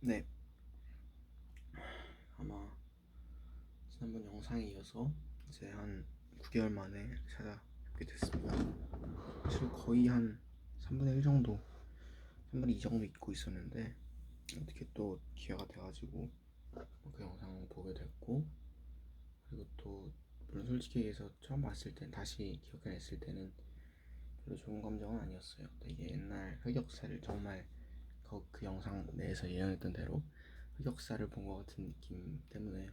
네, 아마 지난번 영상에 이어서 이제 한 9개월 만에 찾아뵙게 됐습니다. 사실 거의 한 3분의 1 정도, 3분의 2 정도 잊고 있었는데 어떻게 또 기회가 돼가지고 그 영상 보게 됐고, 그리고 또 물론 솔직히 얘기해서 처음 봤을 땐, 다시 기억해냈을 때는 별로 좋은 감정은 아니었어요. 되게 옛날 흑역사를 정말 그 영상 내에서 예언했던 대로 흑역사를 본 것 같은 느낌 때문에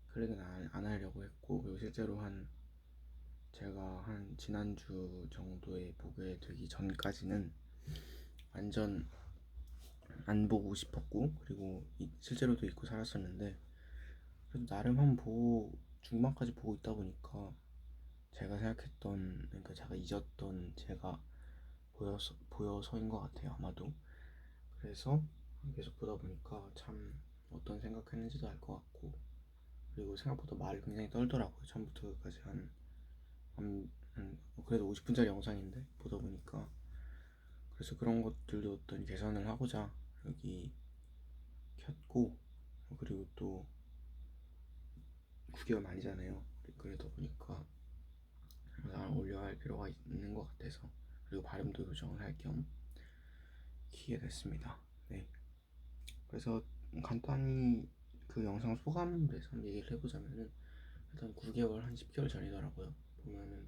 클릭은 안 하려고 했고, 그리고 실제로 제가 한 지난주 정도에 보게 되기 전까지는 완전 안 보고 싶었고, 그리고 실제로도 잊고 살았었는데, 그래도 나름 한번 보고 중반까지 보고 있다 보니까 제가 생각했던, 그러니까 제가 잊었던 제가 보여서인 것 같아요, 아마도. 그래서 계속 보다 보니까 참 어떤 생각했는지도 알 것 같고, 그리고 생각보다 말을 굉장히 떨더라고요. 처음부터 끝까지 그래도 50분짜리 영상인데 보다 보니까. 그래서 그런 것들도 어떤 개선을 하고자 여기 켰고, 그리고 또 9개월 만이잖아요. 그러다 보니까 영상을 올려야 할 필요가 있는 것 같아서, 그리고 발음도 교정을 할 겸 키게 됐습니다. 네, 그래서 간단히 그 영상 소감에 대해서 한번 얘기를 해보자면은, 일단 9개월, 한 10개월 전이더라고요. 보면은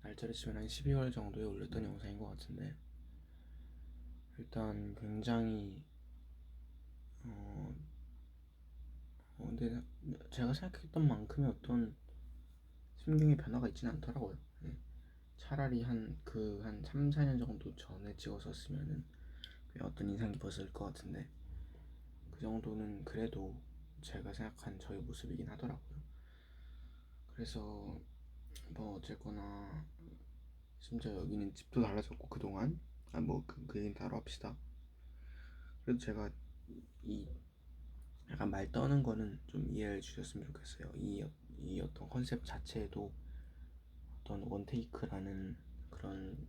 날짜를 치면 한 12월 정도에 올렸던 영상인 것 같은데, 일단 굉장히 어, 근데 제가 생각했던 만큼의 어떤 심경의 변화가 있지는 않더라고요. 네. 차라리 한 3, 4년 정도 전에 찍었었으면은 어떤 인상 깊었을 것 같은데, 그 정도는 그래도 제가 생각한 저의 모습이긴 하더라고요. 그래서 뭐 어쨌거나, 심지어 여기는 집도 달라졌고 그동안, 그 얘기는 따로 합시다. 그래도 제가 이 약간 말 떠는 거는 좀 이해해 주셨으면 좋겠어요. 이 어떤 컨셉 자체에도 어떤 원테이크라는 그런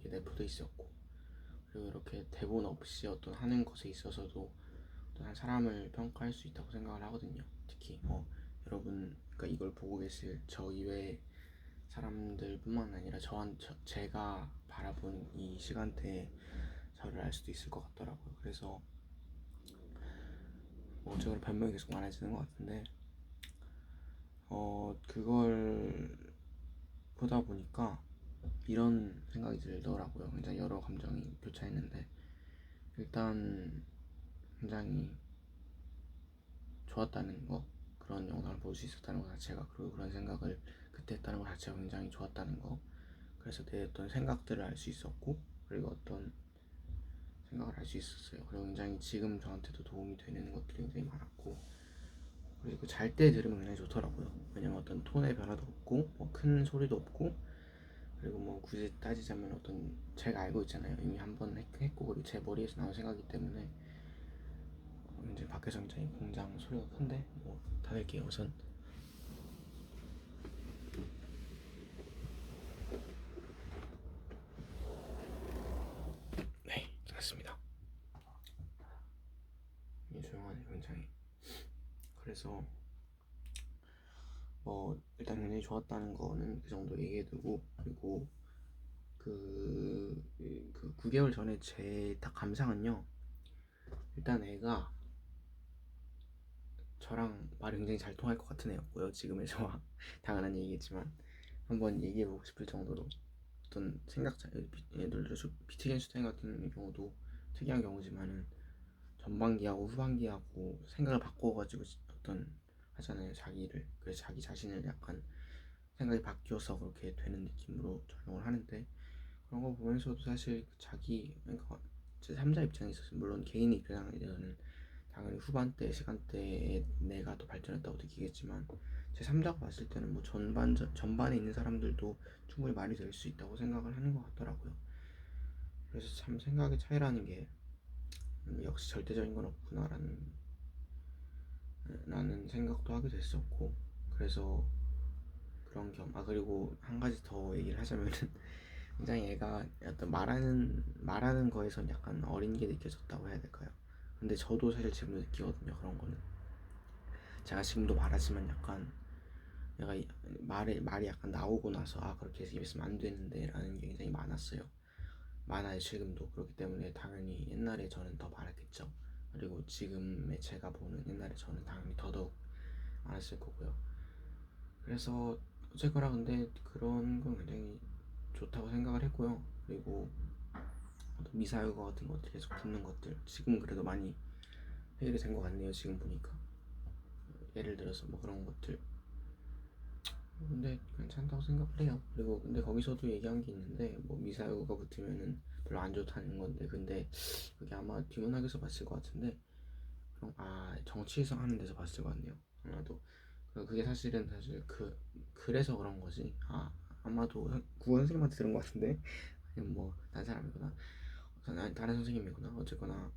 게 내포돼 있었고, 그리고 이렇게 대본 없이 어떤 하는 것에 있어서도 어떤 한 사람을 평가할 수 있다고 생각을 하거든요. 특히 여러분, 그러니까 이걸 보고 계실 저 이외의 사람들뿐만 아니라 제가 바라본 이 시간대에 저를 알 수도 있을 것 같더라고요. 그래서 제가 변명이 계속 많아지는 것 같은데, 그걸 보다 보니까 이런 생각이 들더라고요. 굉장히 여러 감정이 교차했는데, 일단 굉장히 좋았다는 거, 그런 영상을 볼 수 있었다는 것 자체가, 그리고 그런 생각을 그때 했다는 것 자체가 굉장히 좋았다는 거. 그래서 내 어떤 생각들을 알 수 있었고, 그리고 어떤 생각을 알 수 있었어요. 그리고 굉장히 지금 저한테도 도움이 되는 것들이 굉장히 많았고, 그리고 잘 때 들으면 굉장히 좋더라고요. 왜냐면 어떤 톤의 변화도 없고, 뭐 큰 소리도 없고, 그리고 뭐 굳이 따지자면 어떤, 제가 알고 있잖아요. 이미 한 번 했고, 그리고 제 머리에서 나온 생각이기 때문에. 이제 밖에서 굉장히 공장 소리가 큰데 뭐 닫을게요 우선. 네, 닫았습니다. 조용하네 굉장히. 그래서 뭐 일단 굉장히 좋았다는 거는 그 정도 얘기해두고, 그리고 그 9개월 전에 제 딱 감상은요, 일단 애가 저랑 말이 굉장히 잘 통할 것 같은 애였고요. 지금의 저와 당연한 얘기겠지만 한번 얘기해보고 싶을 정도로 어떤 예를 들어 비트겐슈타인 같은 경우도 특이한 경우지만은 전반기하고 후반기하고 생각을 바꿔가지고 어떤 하잖아요, 자기를. 그래서 자기 자신을 약간 생각이 바뀌어서 그렇게 되는 느낌으로 적용을 하는데, 그런 거 보면서도 사실 그러니까 제 3자 입장에 있어서, 물론 개인의 입장에서는 당연히 후반대 시간대에 내가 더 발전했다고 느끼겠지만, 제 3자가 봤을 때는 뭐 전반에 있는 사람들도 충분히 말이 될 수 있다고 생각을 하는 것 같더라고요. 그래서 참 생각의 차이라는 게 역시 절대적인 건 없구나라는 생각도 하게 됐었고, 그래서 그리고 한 가지 더 얘기를 하자면은 굉장히 애가 어떤 말하는 거에선 약간 어린 게 느껴졌다고 해야 될까요? 근데 저도 사실 지금도 느끼거든요. 그런 거는 제가 지금도 말하지만 약간 내가 말이 약간 나오고 나서 그렇게 해서 입에 안 되는데 라는 게 굉장히 많았어요. 많아요 지금도. 그렇기 때문에 당연히 옛날에 저는 더 많았겠죠. 그리고 지금의 제가 보는 옛날에 저는 당연히 더더욱 많았을 거고요. 그래서 어쨌거나 근데 그런 건 굉장히 좋다고 생각을 했고요. 그리고 미사여과 같은 것들 계속 붙는 것들 지금 그래도 많이 해결이 된 것 같네요. 지금 보니까 예를 들어서 뭐 그런 것들 근데 괜찮다고 생각을 해요. 그리고 근데 거기서도 얘기한 게 있는데 뭐 미사여가 붙으면은 별로 안 좋다는 건데 근데 그게 아마 뒷문학에서 봤을 것 같은데 그럼 정치에서 하는 데서 봤을 것 같네요. 아마도 그게 사실 그래서 그런 거지. 아마도 국어 선생님한테 들은 것 같은데 아니면 뭐 다른 사람이구나. 다른 선생님이구나. 어쨌거나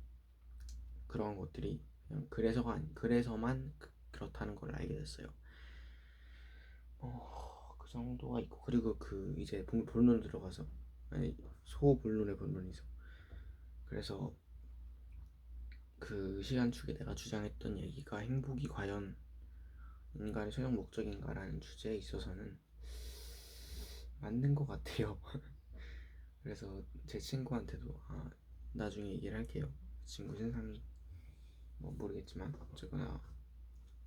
그런 것들이 그냥 그래서만 그렇다는 걸 알게 됐어요. 그 정도가 있고 그리고 그 이제 본론 들어가서 소본론의 본론이죠. 그래서 그 시간 축에 내가 주장했던 얘기가 행복이 과연 인간의 최종 목적인가라는 주제에 있어서는 맞는 것 같아요. 그래서 제 친구한테도 나중에 얘기를 할게요. 친구 신상이 뭐 모르겠지만 어쨌거나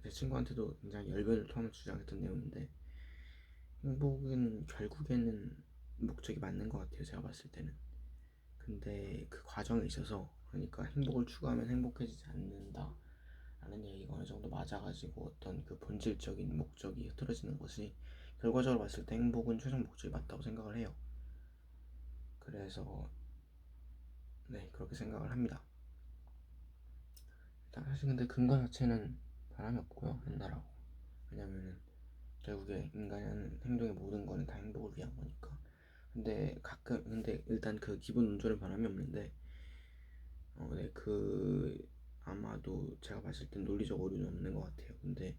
제 친구한테도 굉장히 열변을 토하며 주장했던 내용인데 행복은 결국에는 목적이 맞는 것 같아요. 제가 봤을 때는. 근데 그 과정에 있어서 그러니까 행복을 추구하면 행복해지지 않는다 라는 얘기가 어느 정도 맞아가지고 어떤 그 본질적인 목적이 흐트러지는 것이 결과적으로 봤을 때 행복은 최종 목적이 맞다고 생각을 해요. 그래서 네 그렇게 생각을 합니다. 사실 근데 근거 자체는 바람이 없고요. 옛날하고. 왜냐면은 결국에 인간이 하는 행동의 모든 거는 다 행복을 위한 거니까. 근데 일단 그 기본 논조는 변함이 없는데 네, 아마도 제가 봤을 땐 논리적 오류는 없는 것 같아요. 근데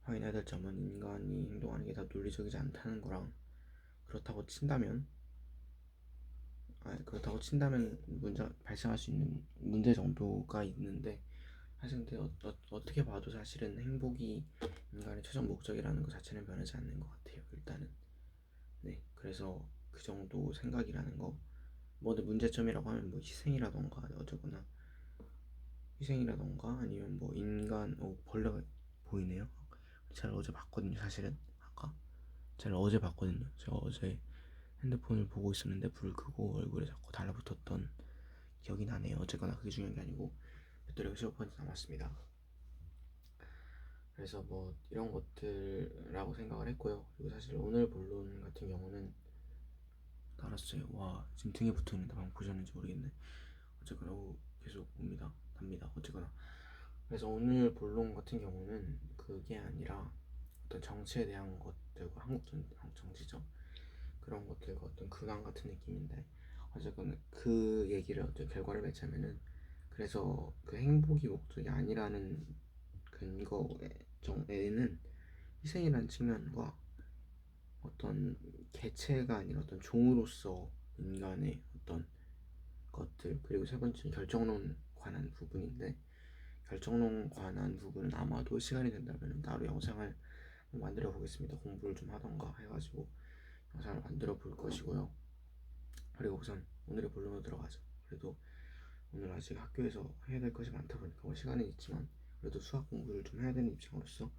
확인해야 될 점은 인간이 행동하는 게 다 논리적이지 않다는 거랑 그렇다고 친다면 문제 발생할 수 있는 문제 정도가 있는데 사실 근데 어떻게 봐도 사실은 행복이 인간의 최종 목적이라는 것 자체는 변하지 않는 것 같아요. 일단은 네 그래서 그 정도 생각이라는 거 뭐 문제점이라고 하면 뭐 희생이라던가 아니면 뭐 벌레가 보이네요. 제가 어제 봤거든요. 사실은 제가 어제 봤거든요. 제가 어제 핸드폰을 보고 있었는데 불 끄고 얼굴에 자꾸 달라붙었던 기억이 나네요. 어쨌거나 그게 중요한 게 아니고 배터리가 15% 남았습니다. 그래서 뭐 이런 것들라고 생각을 했고요. 그리고 사실 오늘 본론 같은 경우는 알았어요. 와 지금 등에 붙어있는데 방금 보셨는지 모르겠네. 어쨌거나 계속 답니다. 어쨌거나 그래서 오늘 본론 같은 경우는 그게 아니라 어떤 정치에 대한 것들과 정치죠. 그런 것들과 어떤 근황 같은 느낌인데 어쨌거나 그 얘기를 어떤 결과를 맺자면은 그래서 그 행복이 목적이 아니라는 근거에는 희생이라는 측면과 어떤 개체가 아닌 어떤 종으로서 인간의 어떤 것들 그리고 세 번째는 결정론 관한 부분인데 결정론 관한 부분은 아마도 시간이 된다면 따로 영상을 만들어 보겠습니다. 공부를 좀 하던가 해가지고 영상을 만들어 볼 것이고요. 그리고 우선 오늘의 본론으로 들어가죠. 그래도 오늘 아직 학교에서 해야 될 것이 많다 보니까 뭐 시간은 있지만 그래도 수학 공부를 좀 해야 되는 입장으로서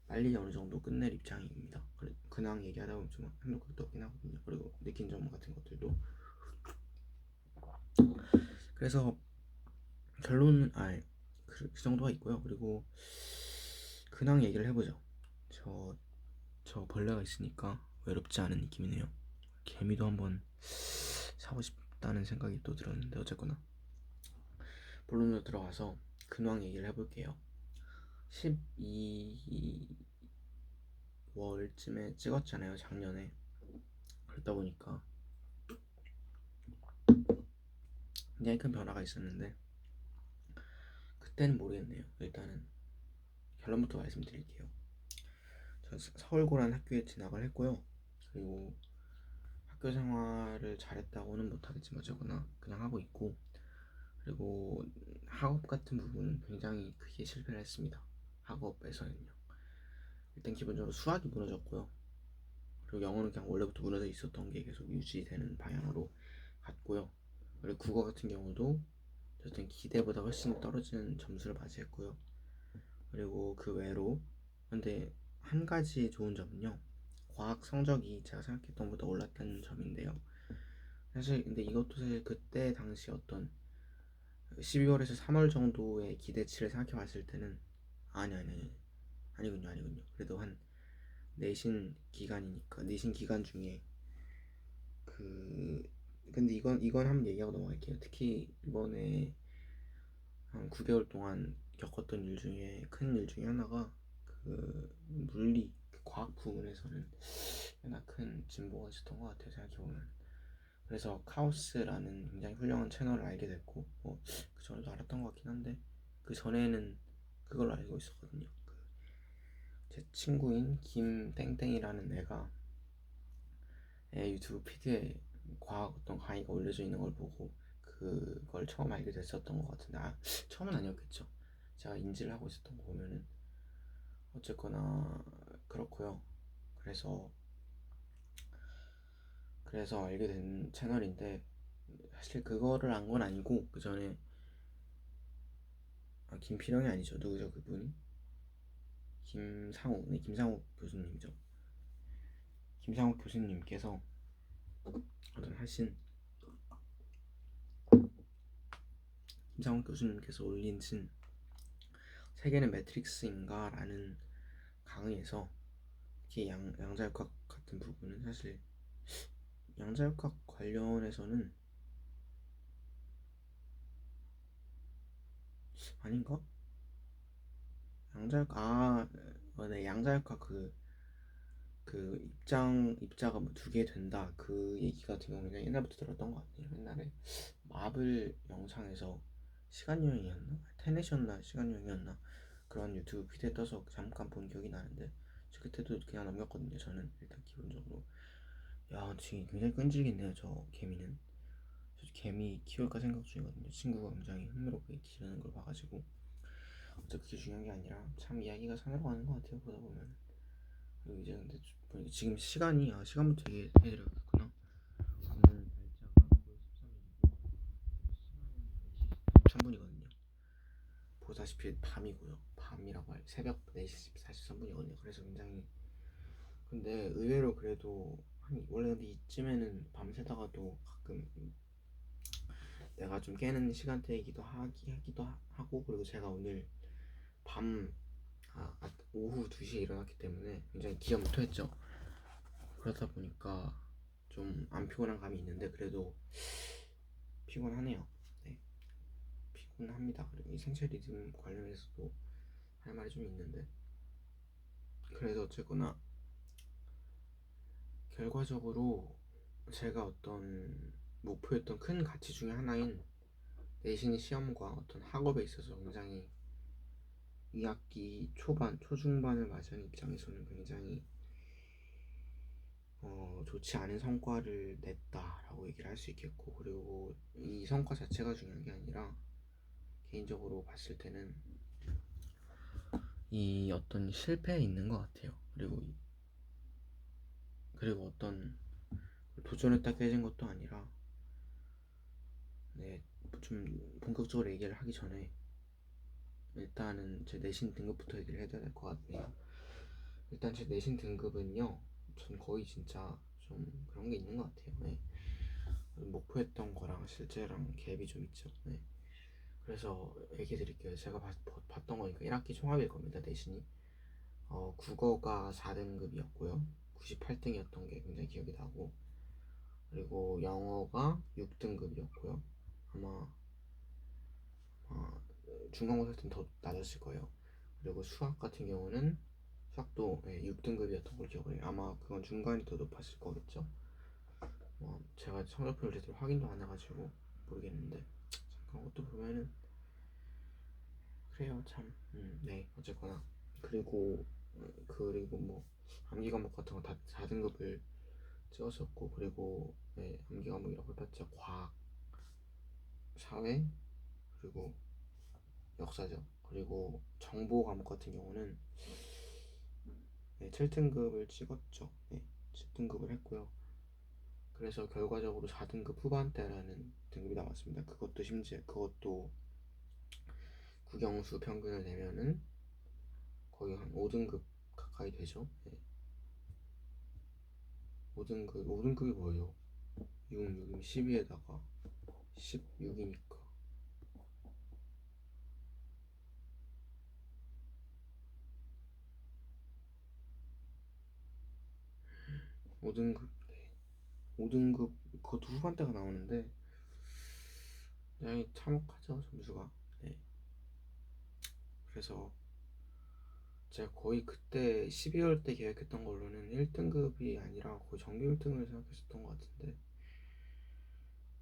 빨리 어느 정도 끝낼 입장입니다. 근황 얘기하다 보면 좀 행복할 것도 없긴 하거든요. 그리고 느낀 점 같은 것들도 그래서 결론은 그 정도가 있고요. 그리고 근황 얘기를 해보죠. 저 벌레가 있으니까 외롭지 않은 느낌이네요. 개미도 한번 사고 싶다는 생각이 또 들었는데 어쨌거나 본론으로 들어가서 근황 얘기를 해볼게요. 12월쯤에 찍었잖아요. 작년에. 그러다 보니까 굉장히 큰 변화가 있었는데 그때는 모르겠네요. 일단은 결론부터 말씀드릴게요. 저 서울고란 학교에 진학을 했고요. 그리고 학교 생활을 잘했다고는 못하겠지만 어쨌거나 그냥 하고 있고 그리고 학업 같은 부분은 굉장히 크게 실패를 했습니다. 학업에서는요. 일단 기본적으로 수학이 무너졌고요. 그리고 영어는 그냥 원래부터 무너져 있었던 게 계속 유지되는 방향으로 갔고요. 그리고 국어 같은 경우도 어쨌든 기대보다 훨씬 떨어지는 점수를 맞이했고요. 그리고 그 외로 근데 한 가지 좋은 점은요. 과학 성적이 제가 생각했던 것보다 올랐다는 점인데요. 사실 근데 이것도 사실 그때 당시 어떤 12월에서 3월 정도의 기대치를 생각해 봤을 때는 아니군요. 그래도 한 내신 기간 중에 그 근데 이건 한번 얘기하고 넘어갈게요. 특히 이번에 한 9개월 동안 겪었던 큰 일 중에 하나가 그 물리 그 과학 부분에서는 꽤나 큰 진보가 있었던 것 같아요. 생각해보면. 그래서 카오스라는 굉장히 훌륭한 채널을 알게 됐고 그 전에도 알았던 것 같긴 한데 그 전에는 그걸 알고 있었거든요. 제 친구인 김땡땡이라는 애가 유튜브 피드에 과학 어떤 강의가 올려져 있는 걸 보고 그걸 처음 알게 됐었던 것 같은데 처음은 아니었겠죠. 제가 인지를 하고 있었던 거 보면은 어쨌거나 그렇고요. 그래서 알게 된 채널인데 사실 그거를 안 건 아니고 그 전에 김필영이 아니죠. 누구죠 그분이? 김상욱 교수님이죠. 김상욱 교수님께서 어떤 하신 김상욱 교수님께서 올린 세계는 매트릭스인가 라는 강의에서 특히 양자역학 같은 부분은 사실 양자역학 관련해서는 아닌가? 네, 양자역학 입자가 뭐 두 개 된다 그 얘기 같은 경우는 그냥 옛날부터 들었던 것 같아요. 옛날에 마블 영상에서 시간여행이었나? 테넷이었나? 시간여행이었나? 그런 유튜브 피드에 떠서 잠깐 본 기억이 나는데 저 그때도 그냥 넘겼거든요. 저는 일단 기본적으로 지금 굉장히 끈질기네요. 저 개미는 저 개미 키울까 생각 중이거든요. 친구가 굉장히 흥미롭게 기르는 걸 봐가지고 어차피 그게 중요한 게 아니라 참 이야기가 산으로 가는 것 같아요. 보다 보면. 그리고 이제 근데 지금 시간부터 얘기해드려야겠구나. 오늘 날짜가 9월 13일이고 시간은 4시 43분이거든요. 보다시피 밤이고요. 밤이라고 할 새벽 4시 43분이거든요. 그래서 굉장히 근데 의외로 그래도 원래 근데 이쯤에는 밤새다가도 가끔 내가 좀 깨는 시간대이기도 하고 그리고 제가 오늘 밤 오후 2시에 일어났기 때문에 굉장히 기가 막혀했죠. 그러다 보니까 좀 안 피곤한 감이 있는데 그래도 피곤하네요. 네, 피곤합니다. 그리고 이 생체 리듬 관련해서도 할 말이 좀 있는데 그래서 어쨌거나 결과적으로 제가 어떤 목표였던 큰 가치 중에 하나인 내신 시험과 어떤 학업에 있어서 굉장히 2학기 초중반을 맞이한 입장에서는 굉장히 좋지 않은 성과를 냈다라고 얘기를 할 수 있겠고 그리고 이 성과 자체가 중요한 게 아니라 개인적으로 봤을 때는 이 어떤 실패에 있는 것 같아요. 그리고 어떤 도전했다 깨진 것도 아니라 네, 좀 본격적으로 얘기를 하기 전에 일단은 제 내신 등급부터 얘기를 해야 될 것 같네요. 일단 제 내신 등급은요 전 거의 진짜 좀 그런 게 있는 것 같아요. 네. 목표했던 거랑 실제랑 갭이 좀 있죠. 네. 그래서 얘기 드릴게요. 제가 봤던 거니까 1학기 총합일 겁니다. 내신이 국어가 4등급이었고요 98등이었던 게 굉장히 기억이 나고 그리고 영어가 6등급이었고요 아마 중간고사 때는 더 낮았을 거예요. 그리고 수학 같은 경우는 수학도 6등급이었던 걸 기억을 해요. 아마 그건 중간이 더 높았을 거겠죠. 제가 성적표를 제대로 확인도 안 해가지고 모르겠는데 그런 것도 보면은 그래요 참. 네 어쨌거나 그리고 뭐 암기 과목 같은 거 다 4등급을 찍었었고 그리고 암기 과목이라고 해봤자 과학, 사회 그리고 역사죠. 그리고 정보 과목 같은 경우는 7등급을 찍었죠. 7등급을 했고요. 그래서 결과적으로 4등급 후반대라는 등급이 나왔습니다. 그것도 국영수 평균을 내면은 거의 한 5등급 가까이 되죠. 5등급이 뭐예요? 6, 6이면 12에다가 16이니까 5등급 5등급 그것도 후반대가 나오는데 굉장히 참혹하죠 점수가. 그래서 제가 거의 그때 12월 때 계획했던 걸로는 1등급이 아니라 거의 정규 1등을 생각했었던 것 같은데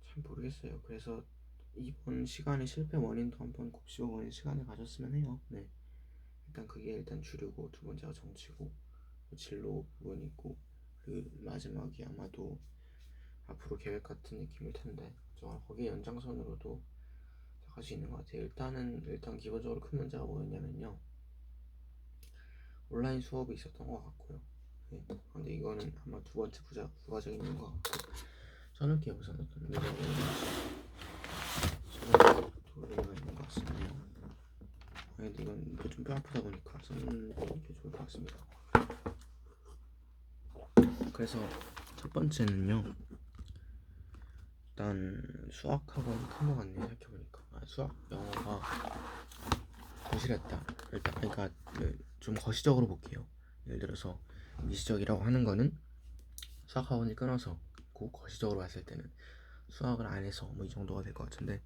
참 모르겠어요. 그래서 이번 시간에 실패 원인도 한번 곱씹어보는 시간을 가졌으면 해요. 일단 그게 일단 주류고, 두 번째가 정치고, 진로 부분이 있고, 그리고 마지막이 아마도 앞으로 계획 같은 느낌일 텐데 거기 연장선으로도 갈 수 있는 것 같아요. 일단 기본적으로 큰 문제가 뭐였냐면요, 온라인 수업이 있었던 것 같고요. 근데 이거는 아마 두 번째 부가적인 이유인 것 같고, 저녁에 우선 어떤 의미가 있는 것 같습니다. 근데 이건 좀 뼈 아프다 보니까 써는 게 좋을 것 같습니다. 그래서 첫 번째는요, 일단 수학학원 큰것 같네요. 생각해보니까 수학 영어가 거실했다. 일단 그러니까 좀 거시적으로 볼게요. 예를 들어서 미시적이라고 하는 거는 수학학원을 끊어서 거시적으로 봤을 때는 수학을 안 해서 뭐 이 정도가 될 것 같은데,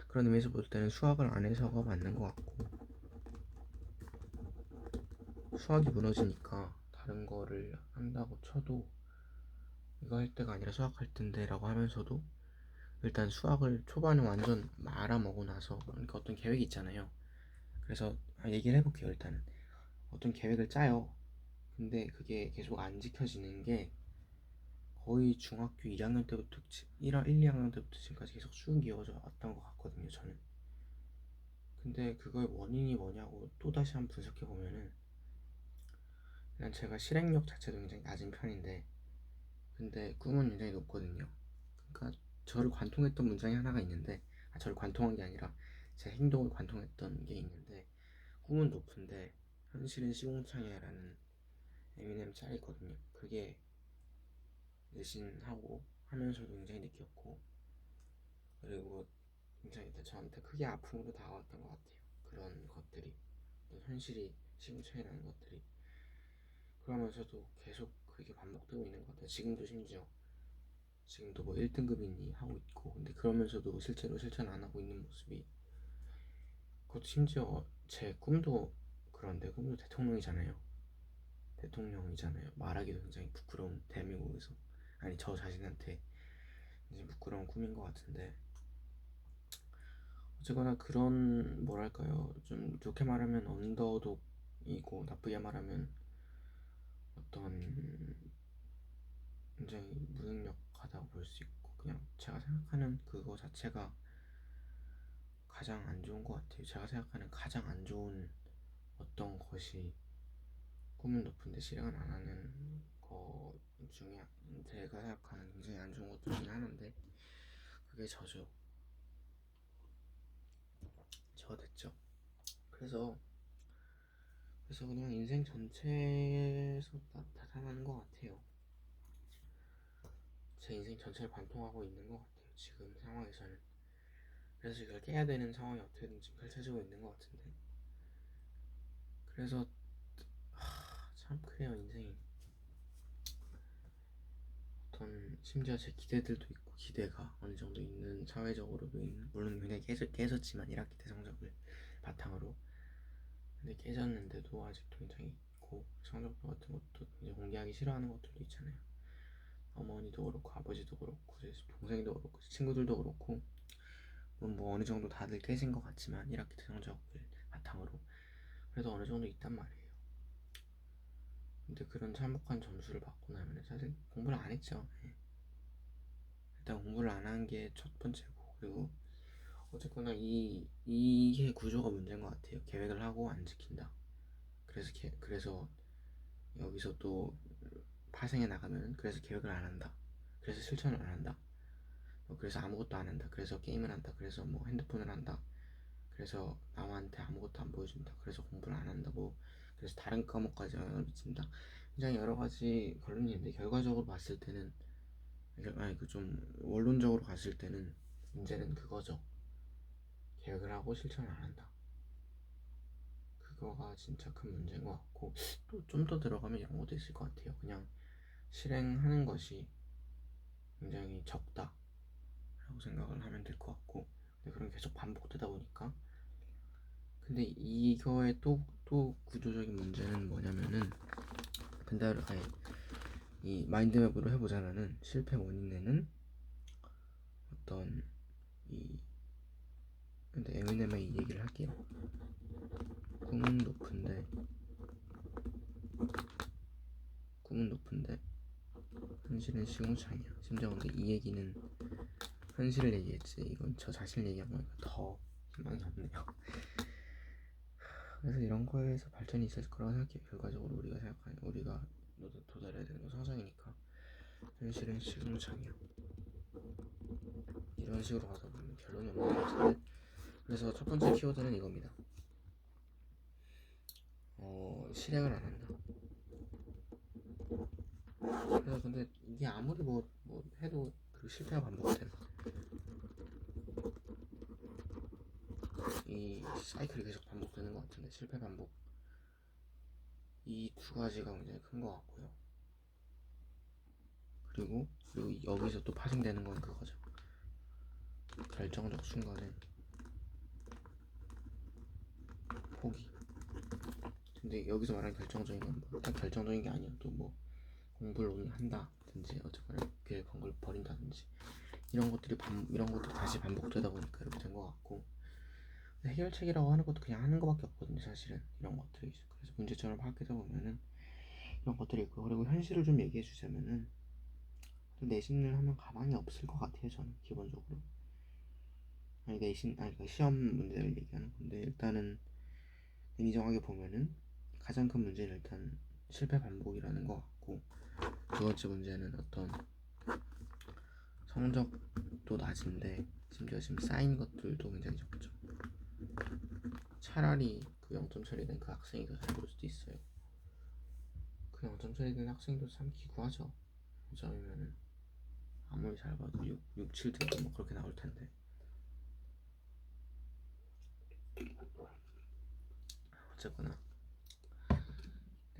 그런 의미에서 볼 때는 수학을 안 해서가 맞는 것 같고, 수학이 무너지니까 다른 거를 한다고 쳐도 이거 할 때가 아니라 수학 할 텐데 라고 하면서도, 일단 수학을 초반에 완전 말아먹고 나서, 그러니까 어떤 계획이 있잖아요. 그래서 얘기를 해볼게요. 일단은 어떤 계획을 짜요. 근데 그게 계속 안 지켜지는 게 거의 중학교 1학년 때부터 1, 2학년 때부터 지금까지 계속 쭉 이어져 왔던 것 같거든요, 저는. 근데 그거의 원인이 뭐냐고 또 다시 한번 분석해 보면은, 일단 제가 실행력 자체도 굉장히 낮은 편인데, 근데 꿈은 굉장히 높거든요. 그러니까 저를 관통했던 문장이 하나가 있는데, 저를 관통한 게 아니라 제 행동을 관통했던 게 있는데, 꿈은 높은데 현실은 시궁창이야라는 에미넴 짤이 있거든요. 그게 내신하고 하면서도 굉장히 느꼈고, 그리고 굉장히 저한테 크게 아픔으로 다가왔던 것 같아요. 그런 것들이, 현실이 시궁창이라는 것들이. 그러면서도 계속 그게 반복되고 있는 것 같아요. 지금도 뭐 1등급이니 하고 있고, 근데 그러면서도 실제로 실천 안 하고 있는 모습이, 그것도 심지어 제 꿈도 그런데, 꿈도 대통령이잖아요. 말하기도 굉장히 부끄러운, 대한민국에서, 아니 저 자신한테 이제 부끄러운 꿈인 것 같은데, 어쨌거나 그런, 뭐랄까요, 좀 좋게 말하면 언더독이고 나쁘게 말하면 어떤 굉장히 무능력하다고 볼 수 있고, 그냥 제가 생각하는 그거 자체가 가장 안 좋은 것 같아요. 제가 생각하는 가장 안 좋은 어떤 것이, 꿈은 높은데 실행을 안 하는 것 중에 제가 생각하는 굉장히 안 좋은 것 중에 하나인데, 그게 저죠. 저가 됐죠. 그래서 그냥 인생 전체에서 나타나는 것 같아요. 제 인생 전체를 관통하고 있는 것 같아요, 지금 상황에서는. 그래서 이걸 깨야 되는 상황이 어떻게든 지금 펼쳐지고 있는 것 같은데, 그래서 참 그래요, 인생이. 어떤 심지어 제 기대들도 있고, 기대가 어느 정도 있는, 사회적으로도 있는, 물론 굉장히 깨졌지만 1학기 때 성적을 바탕으로. 근데 깨졌는데도 아직도 굉장히 있고, 성적표 같은 것도 굉장히 공개하기 싫어하는 것들도 있잖아요. 어머니도 그렇고 아버지도 그렇고 제 동생도 그렇고 제 친구들도 그렇고, 뭐 어느 정도 다들 깨진 것 같지만 1학기 때 성적을 바탕으로 그래도 어느 정도 있단 말이에요. 근데 그런 참혹한 점수를 받고 나면 사실 공부를 안 했죠. 일단 공부를 안 한 게 첫 번째고, 그리고 어쨌거나 이게 구조가 문제인 것 같아요. 계획을 하고 안 지킨다. 그래서 여기서 또 파생해 나가면 그래서 계획을 안 한다. 그래서 실천을 안 한다. 그래서 아무것도 안 한다. 그래서 게임을 한다. 그래서 뭐 핸드폰을 한다. 그래서 남한테 아무것도 안 보여준다. 그래서 공부를 안 한다. 뭐 그래서 다른 과목까지 영향을 미친다. 굉장히 여러 가지 결론이 있는데 결과적으로 봤을 때는 아니 그 좀 원론적으로 갔을 때는 문제는 그거죠. 계획을 하고 실천을 안 한다. 그거가 진짜 큰 문제인 것 같고 또 좀 더 들어가면 이런 것도 있을 것 같아요. 그냥 실행하는 것이 굉장히 적다 라고 생각을 하면 될 것 같고 그런 계속 반복되다 보니까 근데 이거의 또 구조적인 문제는 뭐냐면은 근데 아예 이 마인드맵으로 해보자면은 실패 원인에는 어떤 이 근데 에미넴의 이 얘기를 할게요. 꿈은 높은데 현실은 시궁창이야. 심지어 근데 이 얘기는 현실을 얘기했지 이건 저 자신을 얘기한 거니까 더 희망이 없네요. 그래서 이런 거에서 발전이 있을 거라고 생각해요. 결과적으로 우리가 생각하는 우리가 도달해야 되는 건 성장이니까 현실은 시궁창이야. 이런 식으로 가다 보면 결론이 없는 것 같은데 그래서 첫 번째 키워드는 이겁니다. 실행을 안 한다. 그래서 근데 이게 아무리 뭐 해도 그 실패가 반복되는 이 사이클이 계속 반복되는 것 같은데 실패 반복 이 두 가지가 굉장히 큰 것 같고요. 그리고 여기서 또 파생되는 건 그거죠. 결정적 순간에 포기. 근데 여기서 말하는 결정적인 건 딱 결정적인 게 아니어도 뭐 공부를 오늘 한다든지 어쨌거나 계획한 걸 버린다든지 이런 것들이 다시 반복되다 보니까 이렇게 된 것 같고 해결책이라고 하는 것도 그냥 하는 것밖에 없거든요. 사실은 이런 것들이 그래서 문제점을 파악하다 보면은 이런 것들이 있고 그리고 현실을 좀 얘기해 주자면은 내신을 하면 가망이 없을 것 같아요. 저는 기본적으로 그러니까 시험 문제를 얘기하는 건데 일단은 냉정하게 보면은 가장 큰 문제는 일단 실패 반복이라는 것 같고 두 번째 문제는 어떤 성적도 낮은데 심지어 지금 쌓인 것들도 굉장히 적죠. 차라리 그 0점 처리된 그 학생이 더 잘 볼 수도 있어요. 그 0점 처리된 학생도 참 기구하죠. 5점이면은 아무리 잘 봐도 6, 7등 뭐 그렇게 나올 텐데 어쨌거나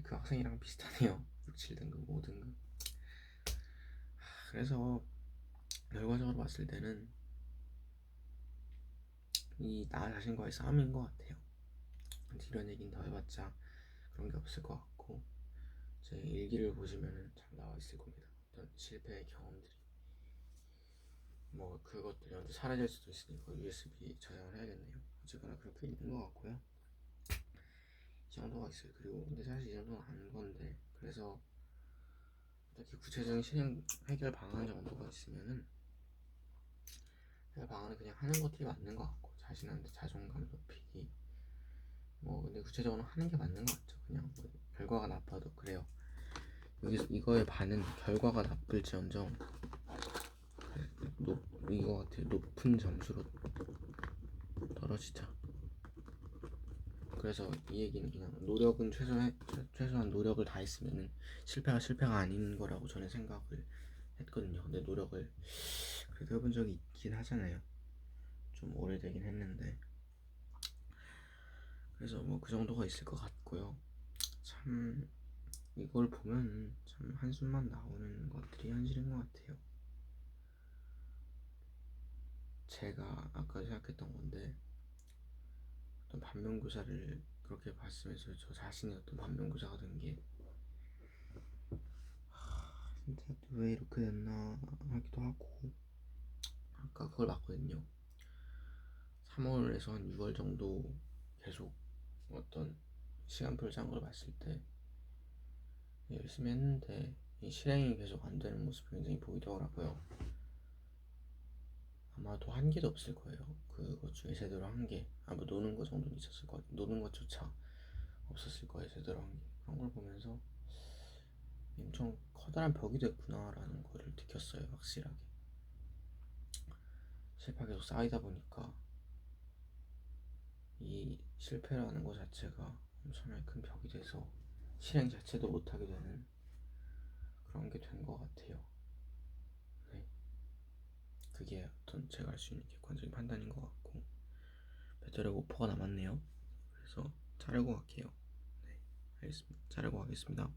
그 학생이랑 비슷하네요. 6, 7등급, 5등급. 그래서 결과적으로 봤을 때는 이 나 자신과의 싸움인 것 같아요. 이런 얘기는 더 해봤자 그런 게 없을 것 같고 제 일기를 보시면은 잘 나와 있을 겁니다. 어떤 실패의 경험들이 뭐 그것들이 언제 사라질 수도 있으니까 USB 저장을 해야겠네요. 어쨌거나 그렇게 있는 것 같고요. 이 정도가 있어요. 그리고 근데 사실 이 정도는 아는 건데 그래서 딱히 구체적인 실행 해결 방안 정도가 있으면은 해결 방안은 그냥 하는 것들이 맞는 것 같고 자신한테 자존감 높이기 뭐 근데 구체적으로 하는 게 맞는 것 같죠. 그냥 뭐 결과가 나빠도 그래요. 여기서 이거의 반은 결과가 나쁠지언정 이거 같아요. 높은 점수로 떨어지자. 그래서 이 얘기는 그냥 노력은 최소한 노력을 다했으면은 실패가 아닌 거라고 저는 생각을 했거든요. 근데 노력을 그래도 해본 적이 있긴 하잖아요. 좀 오래되긴 했는데 그래서 뭐 그 정도가 있을 것 같고요. 참 이걸 보면 참 한숨만 나오는 것들이 현실인 것 같아요. 제가 아까 생각했던 건데 어떤 반면교사를 그렇게 봤으면서 저 자신이 어떤 반면교사가 된 게 진짜 왜 이렇게 됐나 하기도 하고 아까 그걸 봤거든요. 3월에서 한 6월 정도 계속 어떤 시간표를 짠 걸 봤을 때 열심히 했는데 이 실행이 계속 안 되는 모습이 굉장히 보이더라고요. 아마도 한 개도 없을 거예요. 그것 중에 제대로 한 개, 아마 노는 거 정도는 있었을 것 같아요. 노는 것조차 없었을 거예요, 제대로 한 게. 그런 걸 보면서 엄청 커다란 벽이 됐구나라는 거를 느꼈어요, 확실하게. 실패가 계속 쌓이다 보니까 이 실패라는 것 자체가 엄청나게 큰 벽이 돼서 실행 자체도 못하게 되는 그런 게 된 것 같아요. 네. 그게 어떤 제가 할 수 있는 객관적인 판단인 것 같고, 배터리가 5%가 남았네요. 그래서 자려고 할게요. 네, 알겠습니다. 자려고 하겠습니다.